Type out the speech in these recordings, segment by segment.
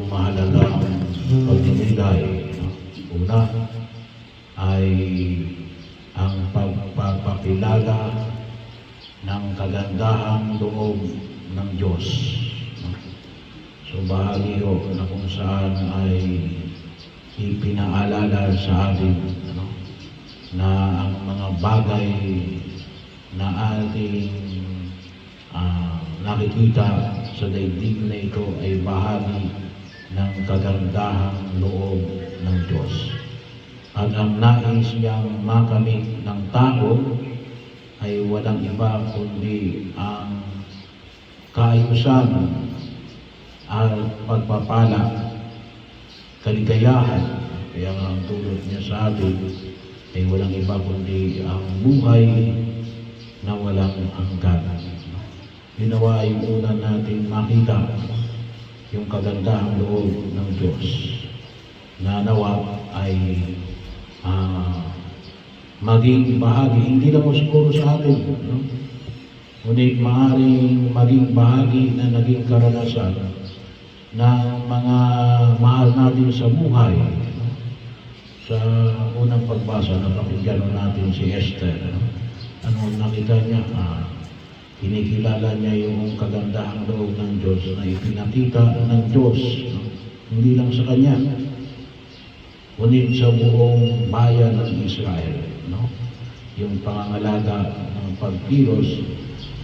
mahalagang pagdinilay. Una ay ang pagpapakilala ng kagandahang loob ng Diyos. So bahagi ho na kung saan ay ipinaalala sa atin na ang mga bagay na ating nakikita sa daigdig na ito ay bahagi ng kagandahang loob ng Diyos. At ang nais niyang makamit ng tao ay walang iba kundi ang kaayusan at pagpapala, kaligayahan. Kaya ang tulad niya sa atin ay walang iba kundi ang buhay na walang hanggan. Ginawa yung una natin makita yung kagandahang loob ng Diyos na nawa ay maging bahagi, hindi lang mo siguro sa atin, ngunit maaaring maging bahagi na naging karanasan ng mga mahal natin sa buhay. Sa unang pagbasa, napakinggan natin si Esther. Ano nakita niya? Kinikilala niya yung kagandahang loob ng Diyos na ipinakita ng Diyos, hindi lang sa kanya, ngunit sa buong bayan ng Israel. Yung pangangalaga ng pagkilos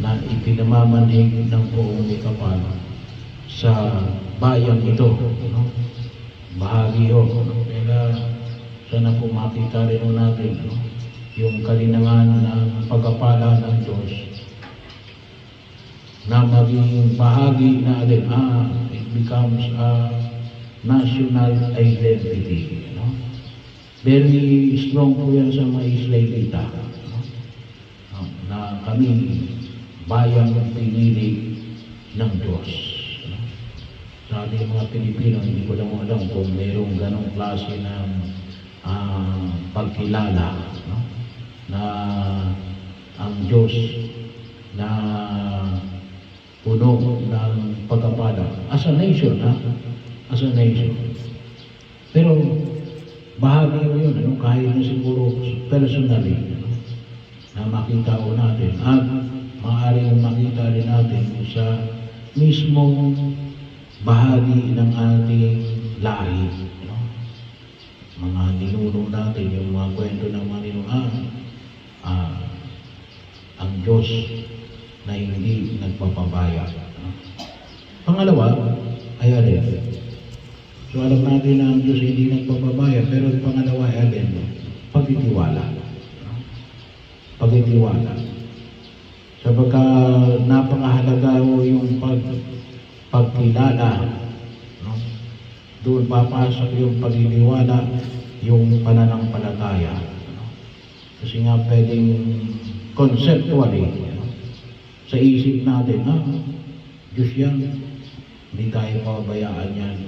na ipinamamanig ng buong kapal sa bayan ito. Bahagi ho. Kaya sana po makita rin natin yung kalinangan ng pagkapala ng Diyos na maging bahagi na alin, it becomes a national identity. Very strong po yan sa mga Israelita. Na kami bayang pinili ng Diyos. Sa ating mga Pilipino, hindi ko lang alam kung mayroong ganong klase ng pagkilala na ang Diyos na puno ng pagkapala as a nation, as a nation. Pero bahagi mo yun, kahit na siguro personally, na makita ko natin at maaaring makita rin natin sa mismong bahagi ng ating lahi. Mga ninuno natin, yung mga kwento ng mga ninuno, ang Diyos na hindi nagpapabaya. Pangalawa ay alin. So alam natin na ang Diyos hindi nagpapabaya, pero ang pangalawa ay alin, pagtitiwala. Pagtitiwala. Sapagkat napakahalaga ho yung pagkilala. Doon papasok yung pagtitiwala, yung pananampalataya. Kasi nga pwedeng conceptually, sa isip natin, Diyos yan, hindi tayo pabayaan yan.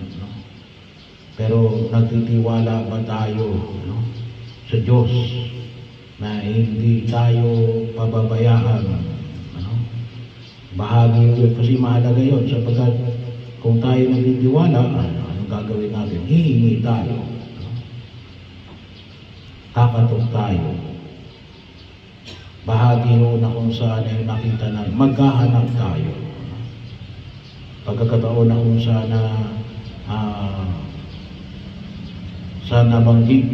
Pero nagtitiwala ba tayo sa Diyos na hindi tayo pababayaan? Bahagi yun, kasi mahalaga yun, sapagkat kung tayo nagtitiwala, anong gagawin natin? Hihingi tayo. Kakatok tayo. Bahagi ho na kung saan ay makita na maghahanap tayo. Pagkakataon na kung saan sa nabanggit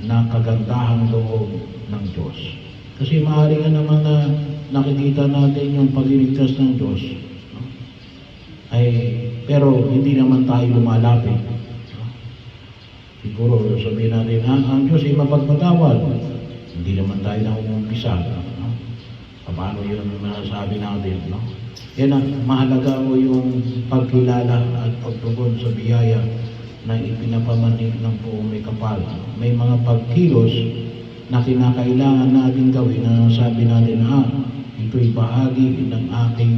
na kagandahang loob ng Diyos. Kasi maaari nga naman na nakikita natin yung pagliligtas ng Diyos, pero hindi naman tayo lumalapit. Siguro sabihin natin, ang Diyos ay mapagpatawad. Hindi naman tayo na umumpisa. Paano yun nasabi natin? Yan ang mahalaga o yung pagkilala at pagtugon sa biyaya na ipinapamanig ng buong may kapal. May mga pagkilos na kinakailangan natin gawin na sabi natin, ito'y bahagi ng aking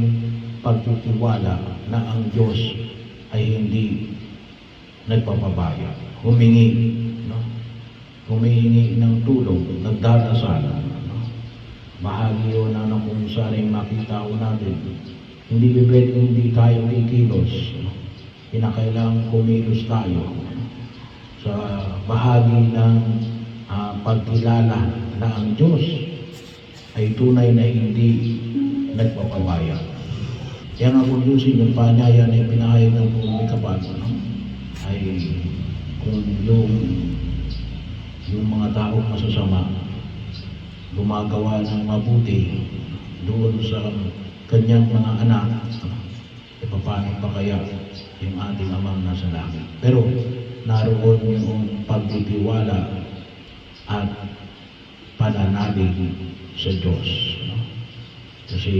pagtitiwala na ang Diyos ay hindi nagpapabaya. Humihingi ng tulong, nagdarasal. Bahagi yun na kung saan ay makita ko natin. Hindi pwede hindi tayo kikilos. kinakailangan kumilos tayo sa bahagi ng pagkilala na ang Diyos ay tunay na hindi nagpapabaya. Kaya nga kung Diyusin, yung paanyaya na ipinahayag ng buong may kapal, ay kung yung mga taong masasama gumagawa ng mabuti doon sa kanyang mga anak, e paano pa kaya yung ating Amang nasa langit? Pero naroon yung pagtitiwala at pananalig sa Diyos. Kasi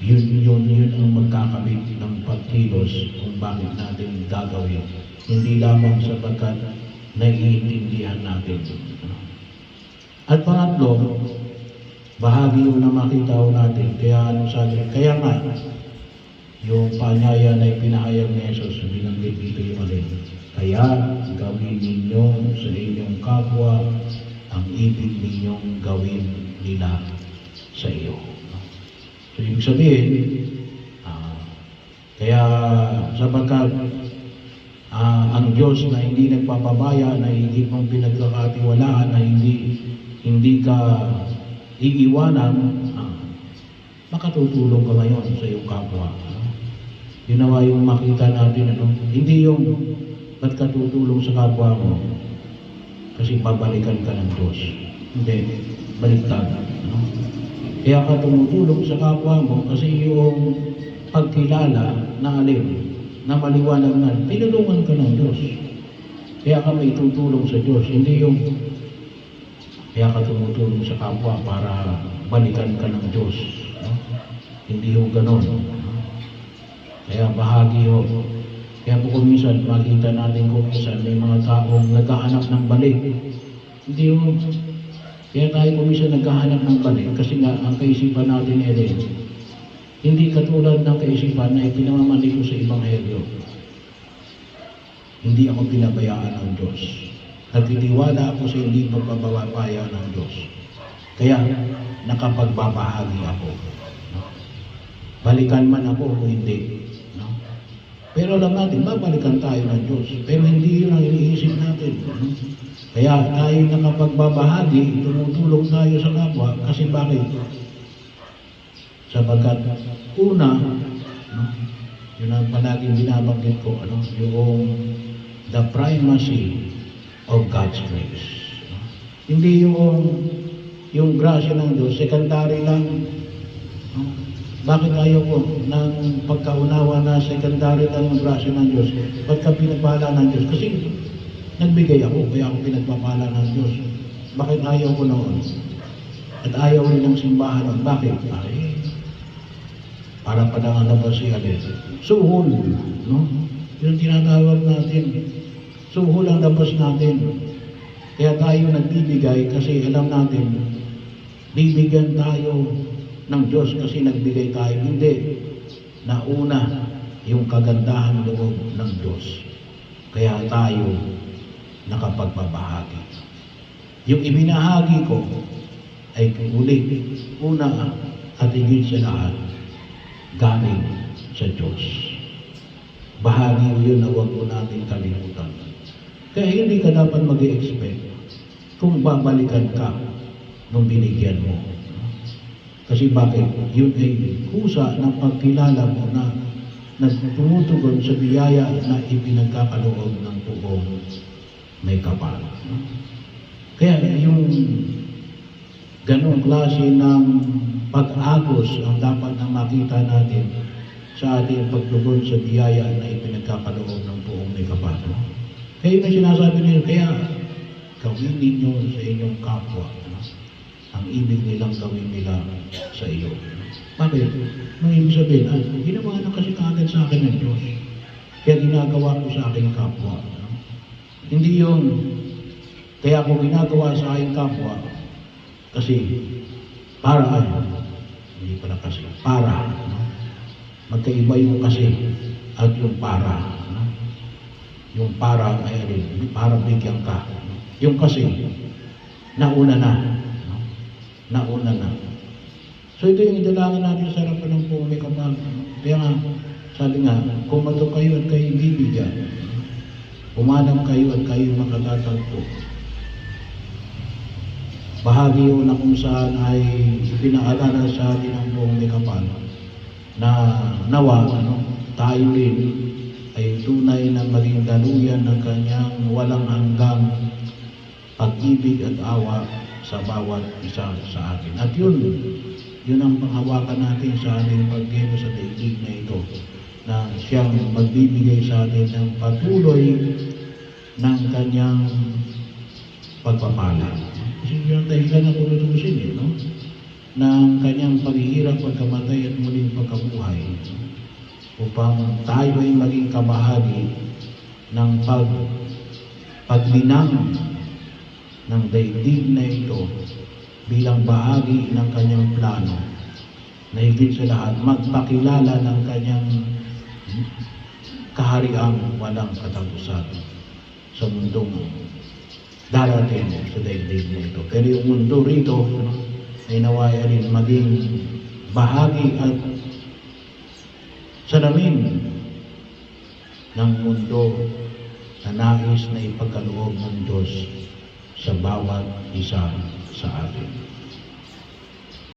yun ang magkakabit ng pagkilos kung bakit natin gagawin. Hindi lamang sapagkat naiintindihan natin. At pangatlo, bahagi yun na makita natin. Kaya nga, yung paanyaya na ipinahayag ni Jesus, binanggit dito yung alin. Kaya gawin ninyo sa inyong kapwa ang ibig ninyong gawin nila sa iyo. So, ibig sabihin, kaya sapagkat ang Diyos na hindi nagpapabaya, na hindi mong pinagkakatiwalaan, na hindi ka iiwanan, makatutulong ka ngayon sa iyong kapwa. Yun nawa yung makita natin, hindi yung ba't ka tutulong sa kapwa mo kasi babalikan ka ng Diyos. Hindi, baliktad. Kaya ka tumutulong sa kapwa mo kasi yung pagkilala na alin, na maliwanag na, tinulungan ka ng Diyos. Kaya ka may tutulong sa Diyos, hindi yung kaya ka tumutulong sa kapwa para balikan ka ng Diyos. Hindi yung ganon. Kaya bahagi ho. Kaya po kung minsan, makita natin kung minsan may mga taong naghahanap ng balik. Hindi ho. Kaya tayo kung minsan naghahanap ng balik kasi nga ang kaisipan natin hindi katulad ng kaisipan na ipinamamali ko sa Ebanghelyo. Hindi ako pinabayaan ng Diyos. Nagtitiwala ako sa hindi pagpapabaya ng Diyos. Kaya nakapagbabahagi ako. Balikan man ako o hindi. Pero alam natin, babalikan tayo ng Diyos. Pero hindi yun ang iniisip natin. Kaya tayo nakapagbabahagi, tumutulong tayo sa kapwa. Kasi bakit? Sapagkat una, yun ang palaging binabanggit ko, yung the primacy of God's grace. Hindi yung grasya ng Diyos, secondary lang. Bakit ayaw ko ng pagkaunawa na secondary lang yung grasya ng Diyos? Pagka pinagpala ng Diyos? Kasi nagbigay ako, kaya ako pinagpapala ng Diyos. Bakit ayaw ko noon? At ayaw rin ng simbahan noon. Bakit? Para padangan ba si alin? Suhol. Yung tinatawag natin. Suhol ang labas natin. Kaya tayo nagbibigay kasi alam natin, bibigyan tayo ng Diyos kasi nagbigay tayo. Hindi. Nauna yung kagandahan loob ng Diyos. Kaya tayo nakapagpabahagi. Yung ibinahagi ko ay ulit, una at higit sa lahat, galing sa Diyos. Bahagi yun na huwag mo natin kalimutan. Kaya hindi ka dapat mag-i-expect kung babalikan ka nung binigyan mo. Kasi bakit? Yun ay kusa ng pagkilala mo na tumutugon sa biyaya na ipinagkakaloob ng buong may kapal. Kaya yung ganong klase ng pag-agos ang dapat na makita natin sa ating pagtugon sa biyaya na ipinagkakaloob ng buong may kapal. Kaya yung sinasabi nila, kaya gawin ninyo sa inyong kapwa ang ibig nilang gawin nila sa iyo. Bakit? Nung ibig sabihin, ginawa na kasi kaagad sa akin ng Diyos. Kaya ginagawa ko sa aking kapwa. Hindi yung, kaya ako ginagawa sa aking kapwa, kasi, para hindi pala kasi, para. Magkaiba yung kasi at yung para. Yung para ay para bigyan ka. Yung kasi, nauna na. Nauna na. So ito yung idalangin natin sa harapan ng buong may kapal. Kaya nga, sabi nga, kung mato kayo at kayo ibig, humanap kayo at kayo makatatagpo. Bahagi yun na kung saan ay pinaalala sa atin ang buong Kapal na nawa, tayo din ay tunay na maging daluyan ng kanyang walang hanggang pag-ibig at awa sa bawat isa sa atin. At yun ang panghawakan natin sa ating pagkilo sa daigdig na ito, na siyang magbibigay sa atin ng patuloy ng kanyang pagpapala. Kasi yung dahilan na kulutusin ng kanyang paghihirap, pagkamatay at muling pagkabuhay, upang tayo ay maging kabahagi ng paglinang ng daigdig na ito bilang bahagi ng kanyang plano na higit sa lahat magpakilala ng kanyang kahariang walang katapusan sa mundong darating sa daigdig na ito. Pero yung mundo rito ay nawaya rin maging bahagi at salamin ng mundo na nais na ipagkaloob ng Diyos sa bawat isa sa atin.